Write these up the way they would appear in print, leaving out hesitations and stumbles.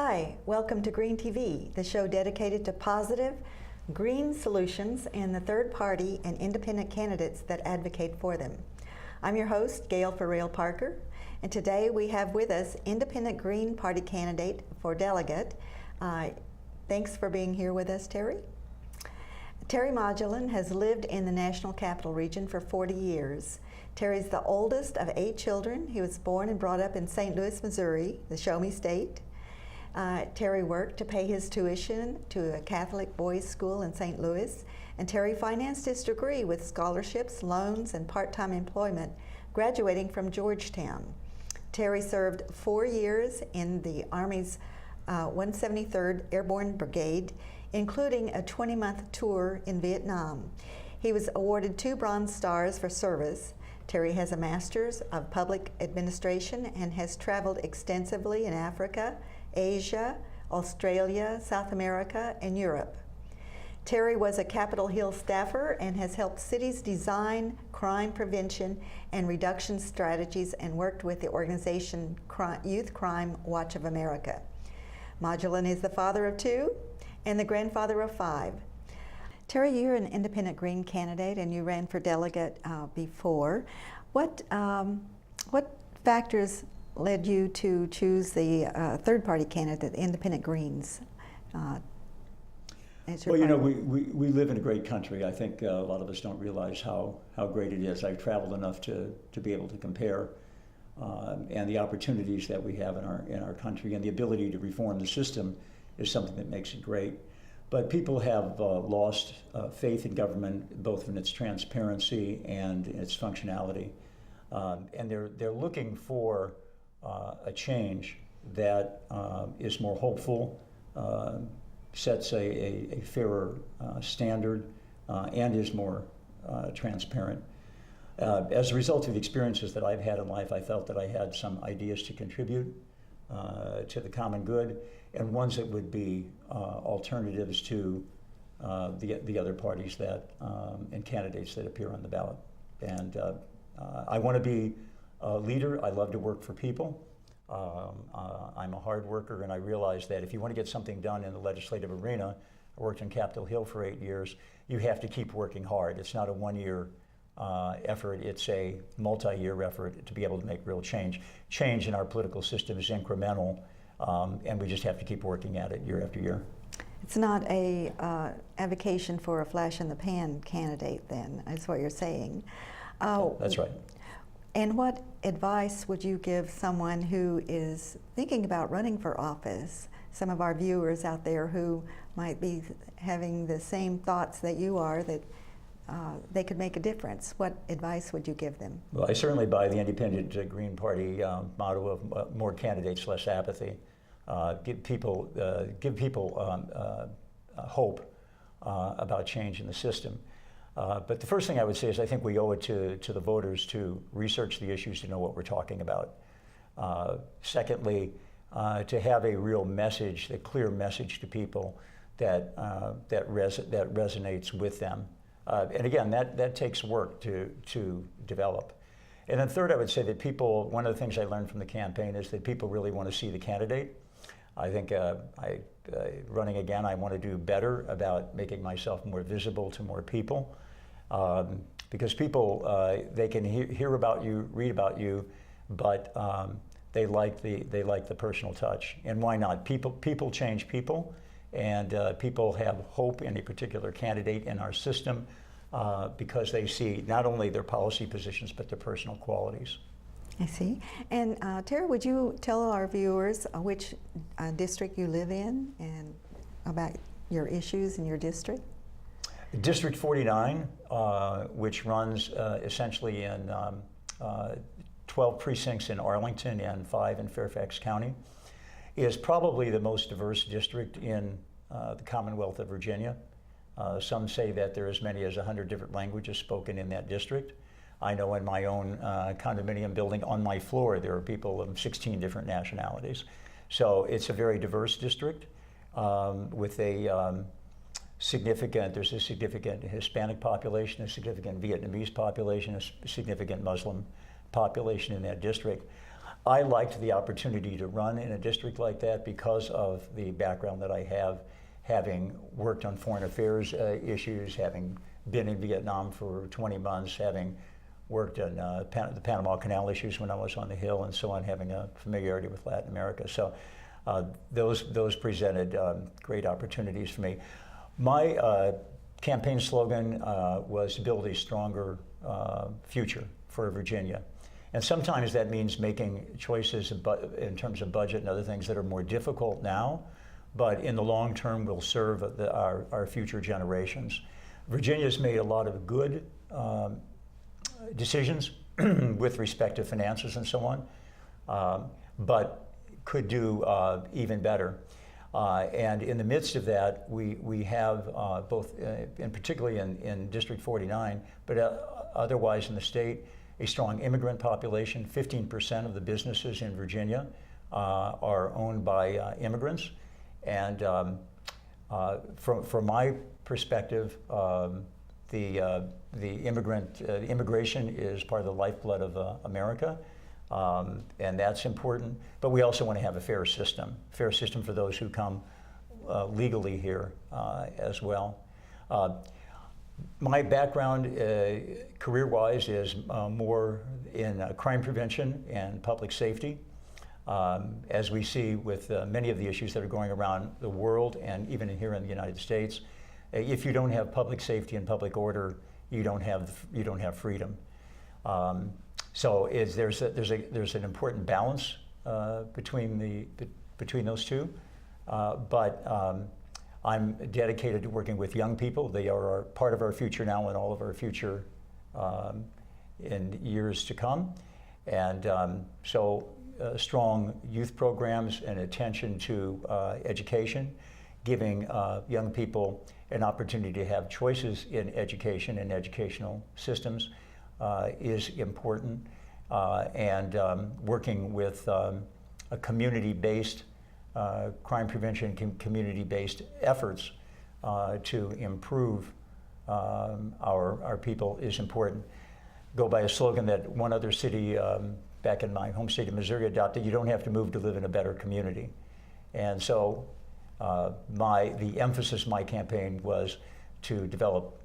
Hi, welcome to Green TV, the show dedicated to positive, green solutions and the third party and independent candidates that advocate for them. I'm your host, Gail Parker, and today we have with us independent Green Party candidate for delegate. Thanks for being here with us, Terry. Terry Modglin has lived in the National Capital Region for 40 years. Terry's the oldest of 8 children. He was born and brought up in St. Louis, Missouri, the Show Me State. Terry worked to pay his tuition to a Catholic boys' school in St. Louis, and Terry financed his degree with scholarships, loans, and part-time employment, graduating from Georgetown. Terry served 4 years in the Army's 173rd Airborne Brigade, including a 20-month tour in Vietnam. He was awarded 2 Bronze Stars for service. Terry has a Master's of Public Administration and has traveled extensively in Africa, Asia, Australia, South America, and Europe. Terry was a Capitol Hill staffer and has helped cities design crime prevention and reduction strategies and worked with the organization Youth Crime Watch of America. Modglin is the father of 2 and the grandfather of 5. Terry, you're an independent Green candidate and you ran for delegate before. What factors led you to choose the third-party candidate, the independent Greens? Well, you know, we live in a great country. I think a lot of us don't realize how great it is. I've traveled enough to be able to compare, and the opportunities that we have in our country and the ability to reform the system is something that makes it great. But people have lost faith in government, both in its transparency and its functionality, and they're looking for a change that is more hopeful, sets a fairer standard, and is more transparent. As a result of the experiences that I've had in life, I felt that I had some ideas to contribute to the common good, and ones that would be alternatives to the other parties that and candidates that appear on the ballot. And I want to be a leader. I love to work for people. I'm a hard worker, and I realize that if you want to get something done in the legislative arena, I worked in Capitol Hill for 8 years, you have to keep working hard. It's not a one-year effort, it's a multi-year effort to be able to make real change. Change in our political system is incremental, and we just have to keep working at it year after year. It's not a avocation for a flash-in-the-pan candidate, then, is what you're saying. That's right. And what advice would you give someone who is thinking about running for office? Some of our viewers out there who might be having the same thoughts that you are, that they could make a difference. What advice would you give them? Well, I certainly buy the independent Green Party motto of more candidates, less apathy. Give people hope about change in the system. But the first thing I would say is I think we owe it to the voters to research the issues to know what we're talking about. Secondly, to have a real message, a clear message to people that resonates with them. And again, that takes work to develop. And then third, I would say that people, one of the things I learned from the campaign is that people really want to see the candidate. I think running again, I want to do better about making myself more visible to more people. Because people, they can hear about you, read about you, but they like the personal touch. And why not? People change people, and people have hope in a particular candidate in our system because they see not only their policy positions, but their personal qualities. I see. And Terry, would you tell our viewers which district you live in and about your issues in your district? District 49, which runs essentially in 12 precincts in Arlington and 5 in Fairfax County, is probably the most diverse district in the Commonwealth of Virginia. Some say that there are as many as 100 different languages spoken in that district. I know in my own condominium building on my floor, there are people of 16 different nationalities. So it's a very diverse district with a there's a significant Hispanic population, a significant Vietnamese population, a significant Muslim population in that district. I liked the opportunity to run in a district like that because of the background that I have, having worked on foreign affairs issues, having been in Vietnam for 20 months, having worked on the Panama Canal issues when I was on the Hill and so on, having a familiarity with Latin America. So those presented great opportunities for me. My campaign slogan was build a stronger future for Virginia. And sometimes that means making choices in terms of budget and other things that are more difficult now, but in the long term will serve our future generations. Virginia's made a lot of good decisions with respect to finances and so on, but could do even better. And in the midst of that, we have both, and particularly in District 49, but otherwise in the state, a strong immigrant population. 15% of the businesses in Virginia are owned by immigrants. And from my perspective, the immigration is part of the lifeblood of America. And that's important, but we also want to have a fair system for those who come legally here as well. My background career-wise is more in crime prevention and public safety. As we see with many of the issues that are going around the world and even here in the United States, if you don't have public safety and public order, you don't have freedom. So there's an important balance between those two, but I'm dedicated to working with young people. They are part of our future now and all of our future in years to come, and so strong youth programs and attention to education, giving young people an opportunity to have choices in education and educational systems is important, and working with a community-based crime prevention, community-based efforts to improve our people is important. Go by a slogan that one other city back in my home state of Missouri adopted: you don't have to move to live in a better community. And so the emphasis of my campaign was to develop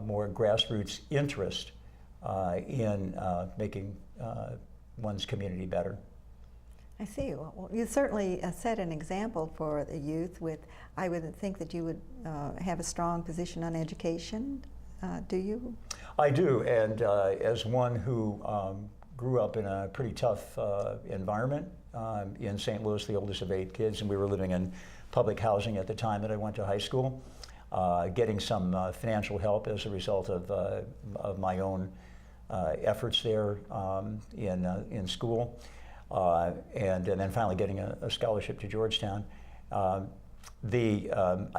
more grassroots interest in making one's community better. I see. Well, you certainly set an example for the youth with, I would think that you would have a strong position on education. Do you? I do, and as one who grew up in a pretty tough environment in St. Louis, the oldest of 8 kids, and we were living in public housing at the time that I went to high school, getting some financial help as a result of my own efforts there in school, and then finally getting a scholarship to Georgetown. I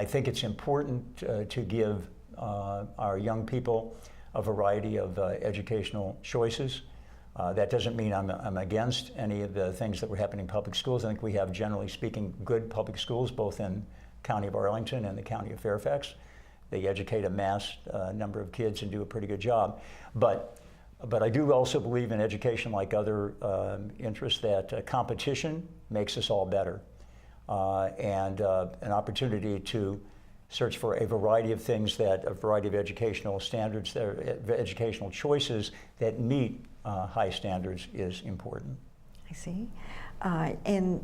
think it's important to give our young people a variety of educational choices. That doesn't mean I'm against any of the things that were happening in public schools. I think we have, generally speaking, good public schools, both in County of Arlington and the County of Fairfax. They educate a mass number of kids and do a pretty good job. But I do also believe in education, like other interests, that competition makes us all better. And an opportunity to search for a variety of things, a variety of educational standards, educational choices that meet high standards is important. I see. And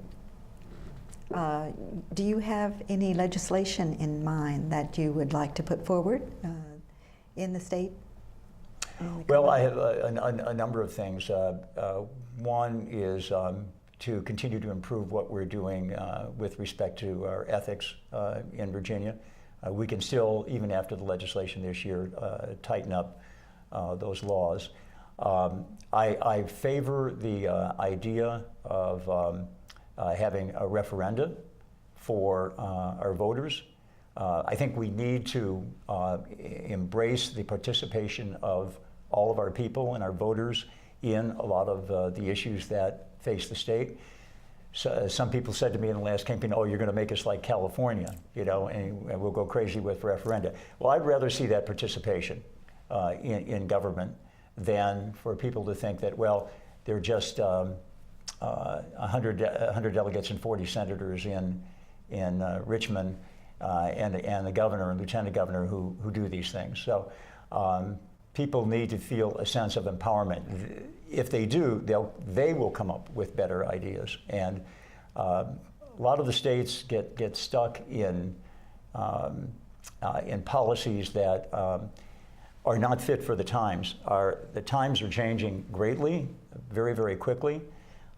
do you have any legislation in mind that you would like to put forward in the state? Well, I have a number of things. One is to continue to improve what we're doing with respect to our ethics in Virginia. We can still, even after the legislation this year, tighten up those laws. I favor the idea of having a referenda for our voters. I think we need to embrace the participation of all of our people and our voters in a lot of the issues that face the state. So, some people said to me in the last campaign, "Oh, you're going to make us like California, you know, and we'll go crazy with referenda." Well, I'd rather see that participation in government than for people to think that, well, they're just 100 delegates and 40 senators in Richmond, and the governor and lieutenant governor who do these things. So people need to feel a sense of empowerment. If they do, they will come up with better ideas. And a lot of the states get stuck in policies that are not fit for the times. The times are changing greatly, very, very quickly,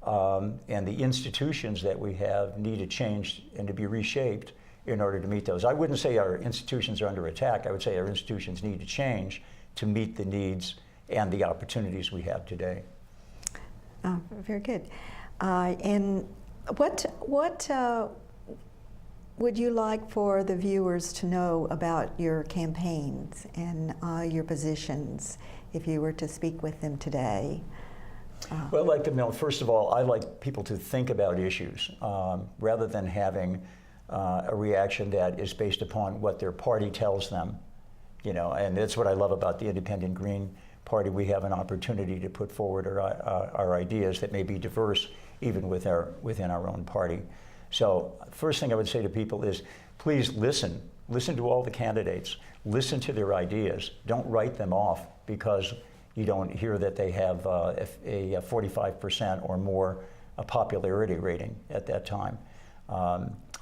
and the institutions that we have need to change and to be reshaped in order to meet those. I wouldn't say our institutions are under attack. I would say our institutions need to change to meet the needs and the opportunities we have today. Oh, very good. And what would you like for the viewers to know about your campaigns and your positions if you were to speak with them today? Well, I'd like to know, first of all, I'd like people to think about issues rather than having a reaction that is based upon what their party tells them. You know, and that's what I love about the Independent Green Party. We have an opportunity to put forward our ideas that may be diverse even within our own party. So first thing I would say to people is, please listen. Listen to all the candidates. Listen to their ideas. Don't write them off because you don't hear that they have a 45% or more popularity rating at that time.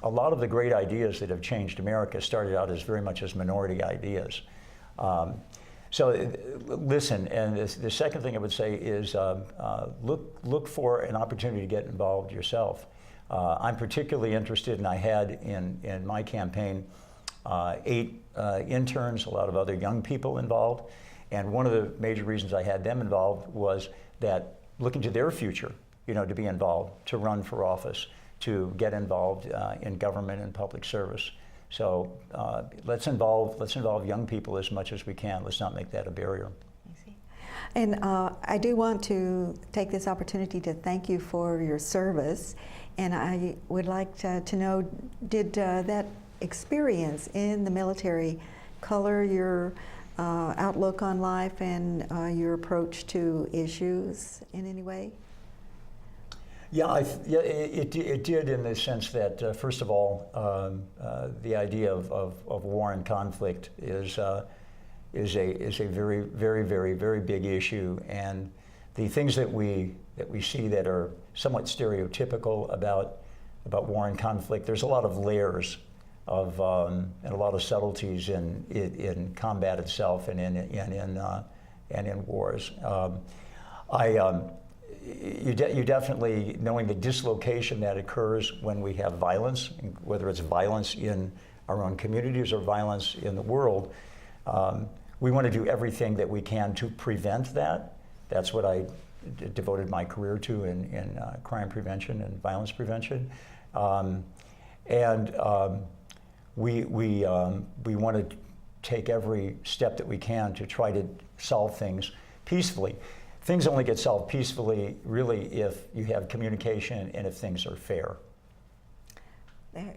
A lot of the great ideas that have changed America started out as very much as minority ideas. So listen, and the second thing I would say is look for an opportunity to get involved yourself. I'm particularly interested, and I had in my campaign 8 interns, a lot of other young people involved, and one of the major reasons I had them involved was that looking to their future, you know, to be involved, to run for office, to get involved in government and public service. So let's involve young people as much as we can. Let's not make that a barrier. I see. And I do want to take this opportunity to thank you for your service. And I would like to know, did that experience in the military color your outlook on life and your approach to issues in any way? Yeah, it did in the sense that, first of all, the idea of war and conflict is a very, very, very, very big issue, and the things that we see that are somewhat stereotypical about war and conflict, there's a lot of layers of and a lot of subtleties in combat itself and in wars. You definitely, knowing the dislocation that occurs when we have violence, whether it's violence in our own communities or violence in the world, we want to do everything that we can to prevent that. That's what I devoted my career to in crime prevention and violence prevention. We want to take every step that we can to try to solve things peacefully. Things only get solved peacefully, really, if you have communication and if things are fair.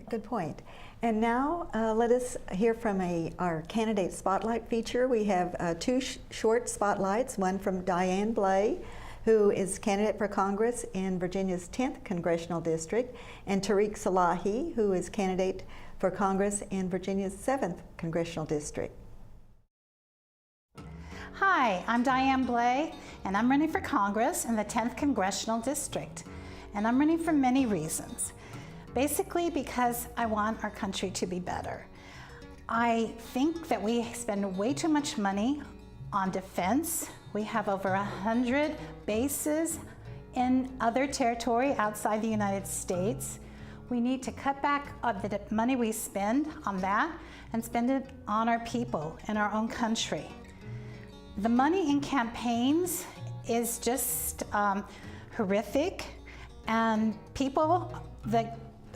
Good point. And now let us hear from our candidate spotlight feature. We have 2 short spotlights, one from Diane Blay, who is candidate for Congress in Virginia's 10th Congressional District, and Tareq Salahi, who is candidate for Congress in Virginia's 7th Congressional District. Hi, I'm Diane Blay, and I'm running for Congress in the 10th Congressional District. And I'm running for many reasons. Basically because I want our country to be better. I think that we spend way too much money on defense. We have over 100 bases in other territory outside the United States. We need to cut back on the money we spend on that and spend it on our people in our own country. The money in campaigns is just horrific, and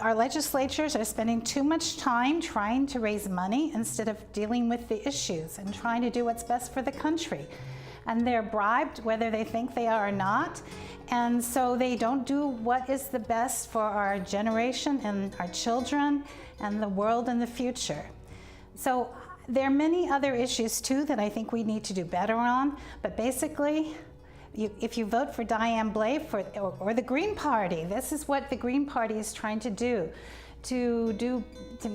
our legislatures are spending too much time trying to raise money instead of dealing with the issues and trying to do what's best for the country. And they're bribed whether they think they are or not, and so they don't do what is the best for our generation and our children and the world in the future. So there are many other issues too that I think we need to do better on, but basically if you vote for Diane Blay or the Green Party, this is what the Green Party is trying to do, to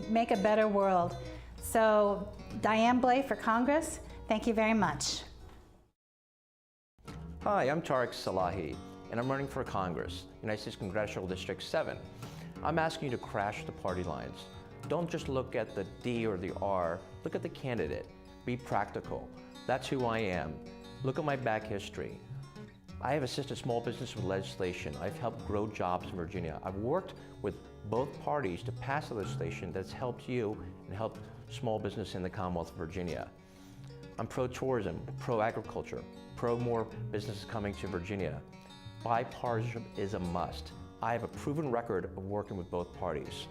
make a better world. So Diane Blay for Congress, thank you very much. Hi, I'm Tareq Salahi, and I'm running for Congress, United States Congressional District 7. I'm asking you to crash the party lines. Don't just look at the D or the R, look at the candidate. Be practical. That's who I am. Look at my back history. I have assisted small business with legislation. I've helped grow jobs in Virginia. I've worked with both parties to pass legislation that's helped you and helped small business in the Commonwealth of Virginia. I'm pro-tourism, pro-agriculture, pro more businesses coming to Virginia. Bipartisanship is a must. I have a proven record of working with both parties.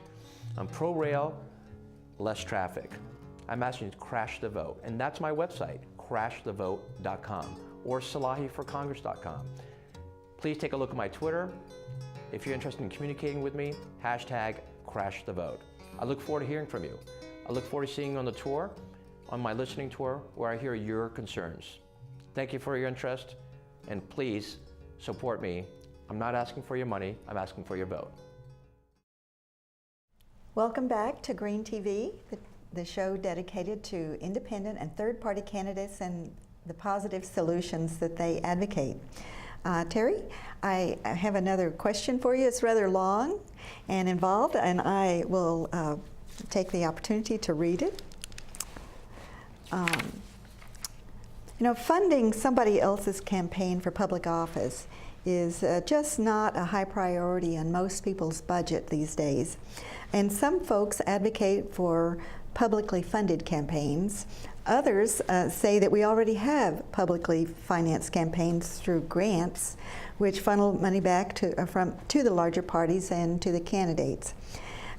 I'm pro-rail, less traffic. I'm asking you to crash the vote, and that's my website, crashthevote.com or salahiforcongress.com. Please take a look at my Twitter. If you're interested in communicating with me, #crashthevote. I look forward to hearing from you. I look forward to seeing you on the tour, on my listening tour, where I hear your concerns. Thank you for your interest, and please support me. I'm not asking for your money, I'm asking for your vote. Welcome back to Green TV, the show dedicated to independent and third-party candidates and the positive solutions that they advocate. Terry, I have another question for you. It's rather long and involved, and I will take the opportunity to read it. Funding somebody else's campaign for public office is just not a high priority on most people's budget these days. And some folks advocate for publicly funded campaigns. Others say that we already have publicly financed campaigns through grants, which funnel money back to the larger parties and to the candidates.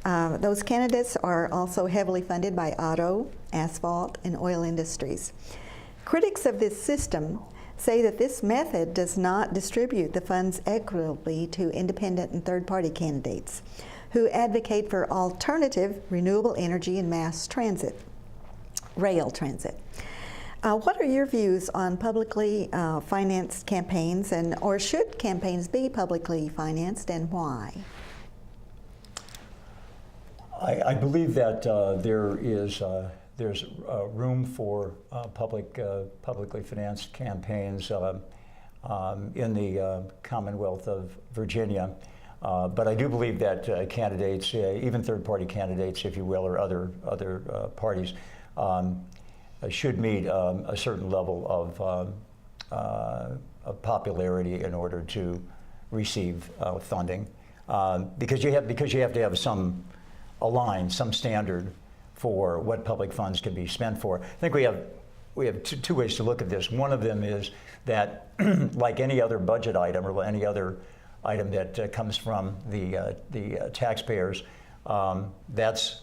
Those candidates are also heavily funded by auto, asphalt, and oil industries. Critics of this system say that this method does not distribute the funds equitably to independent and third-party candidates who advocate for alternative renewable energy and mass transit, rail transit. What are your views on publicly financed campaigns, or should campaigns be publicly financed, and why? I believe that there's room for publicly financed campaigns in the Commonwealth of Virginia. But I do believe that candidates, even third-party candidates, if you will, or other parties, should meet a certain level of popularity in order to receive funding, because you have to have some standard for what public funds can be spent for. I think we have two ways to look at this. One of them is that, like any other budget item or any other item that comes from the taxpayers, that's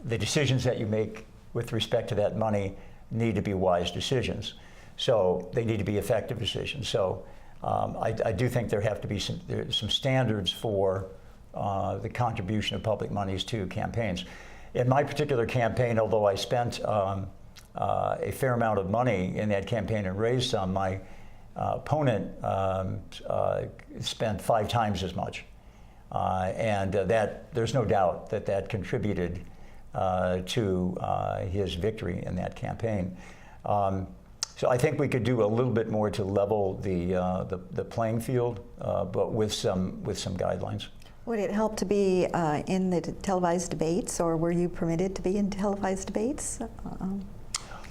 the decisions that you make with respect to that money need to be wise decisions. So they need to be effective decisions. So I do think there have to be some standards for the contribution of public monies to campaigns. In my particular campaign, although I spent a fair amount of money in that campaign and raised some, my opponent spent 5 times as much. And that there's no doubt that contributed to his victory in that campaign. So I think we could do a little bit more to level the playing field, but with some guidelines. Would it help to be in the televised debates, or were you permitted to be in televised debates?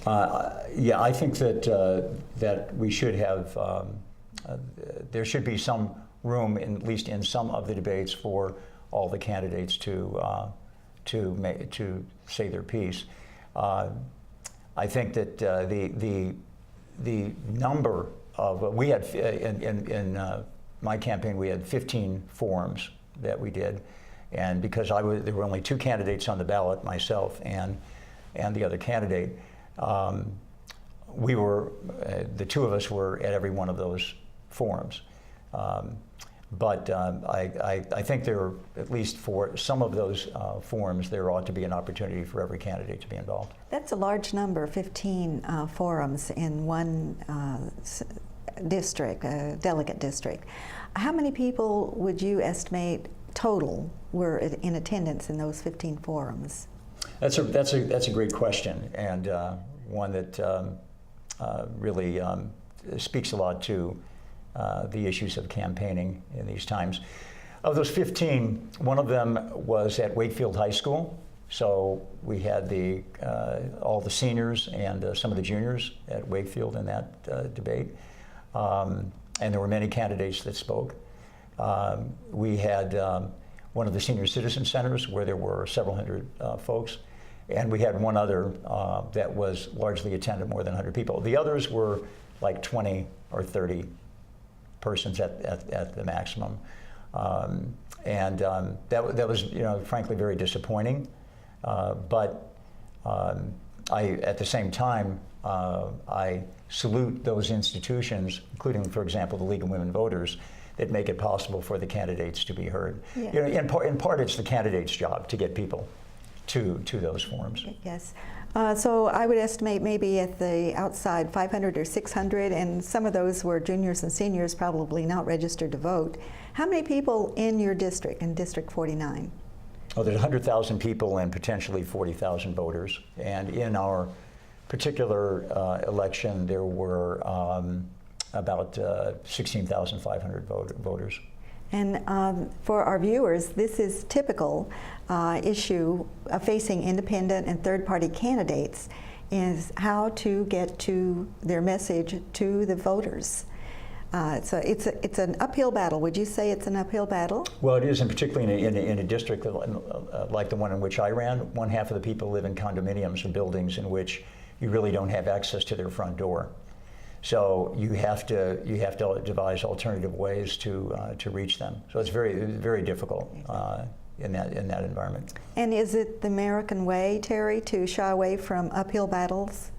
Yeah, I think that we should have, there should be some room, at least in some of the debates, for all the candidates to say their piece. I think that the number of, we had, in my campaign, we had 15 forums that we did, and because there were only 2 candidates on the ballot, myself and the other candidate, we were, the 2 of us were at every one of those forums. But I think there, at least for some of those forums, there ought to be an opportunity for every candidate to be involved. That's a large number, 15 forums in one district, delegate district. How many people would you estimate total were in attendance in those 15 forums? That's a great question, and one that really speaks a lot to the issues of campaigning in these times. Of those 15, one of them was at Wakefield High School. So we had all the seniors and some of the juniors at Wakefield in that debate. And there were many candidates that spoke. We had one of the senior citizen centers where there were several hundred folks. And we had one other that was largely attended, more than 100 people. The others were like 20 or 30 persons at the maximum. That was, frankly, very disappointing. But at the same time, I salute those institutions, including, for example, the League of Women Voters, that make it possible for the candidates to be heard. Yeah. In part, it's the candidate's job to get people to those forums. Yes. So I would estimate maybe at the outside 500 or 600, and some of those were juniors and seniors, probably not registered to vote. How many people in your district, in District 49? Oh, there's 100,000 people and potentially 40,000 voters. And in our particular election, there were about 16,500 voters. And for our viewers, this is typical issue facing independent and third-party candidates, is how to get to their message to the voters. So it's an uphill battle. Would you say it's an uphill battle? Well, it is, and particularly in a district like the one in which I ran. One half of the people live in condominiums or buildings in which you really don't have access to their front door. So you have to devise alternative ways to reach them. So it's very difficult in that environment. And is it the American way, Terry, to shy away from uphill battles?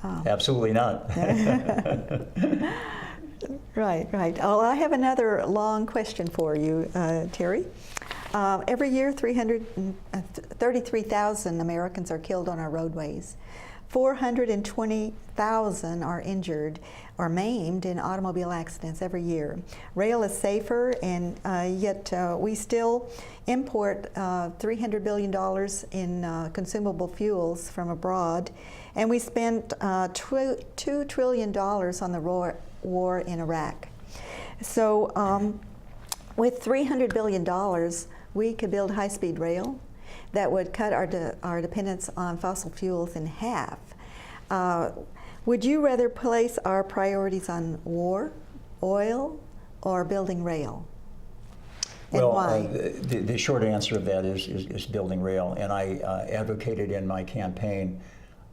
Absolutely not. Right. Well, I have another long question for you, Terry. Every year, 33,000 Americans are killed on our roadways. 420,000 are injured or maimed in automobile accidents every year. Rail is safer, and yet we still import $300 billion in consumable fuels from abroad, and we spent $2 trillion on the war in Iraq. So with $300 billion, we could build high-speed rail that would cut our dependence on fossil fuels in half. Would you rather place our priorities on war, oil, or building rail? And why? The short answer of that is building rail, and I advocated in my campaign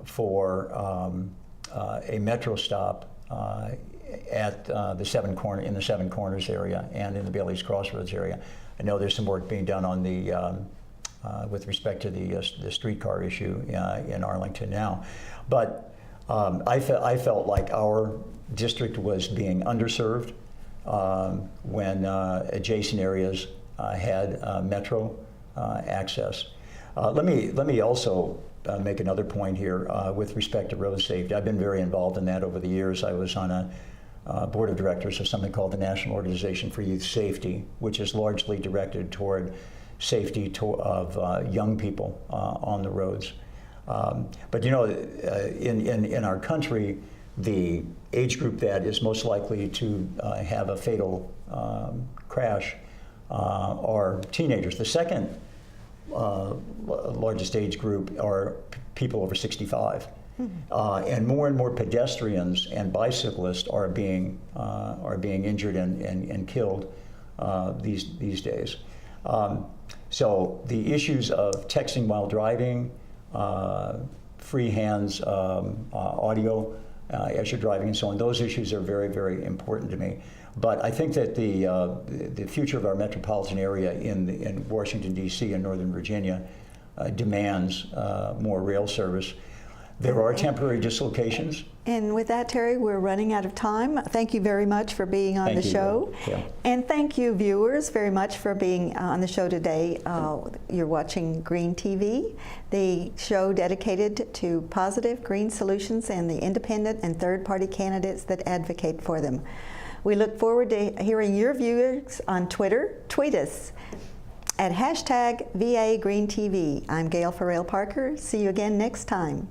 for a metro stop at the Seven Corners area and in the Bailey's Crossroads area. I know there's some work being done on the with respect to the streetcar issue in Arlington now, but I felt like our district was being underserved when adjacent areas had metro access. Let me also make another point here with respect to road safety. I've been very involved in that over the years. I was on a board of directors of something called the National Organization for Youth Safety, which is largely directed toward safety of young people on the roads. But in our country, the age group that is most likely to have a fatal crash are teenagers. The second largest age group are people over 65. And more pedestrians and bicyclists are being injured and killed these days. So the issues of texting while driving, free hands, audio as you're driving, and so on, those issues are very important to me. But I think that the future of our metropolitan area in Washington, D.C. and Northern Virginia demands more rail service. There are temporary dislocations. And with that, Terry, we're running out of time. Thank you very much for being on Thank the you. show. Yeah. And thank you, viewers, very much for being on the show today. You're watching Green TV, the show dedicated to positive green solutions and the independent and third-party candidates that advocate for them. We look forward to hearing your views on Twitter. Tweet us at #VAGreenTV. I'm Gail Farrell Parker. See you again next time.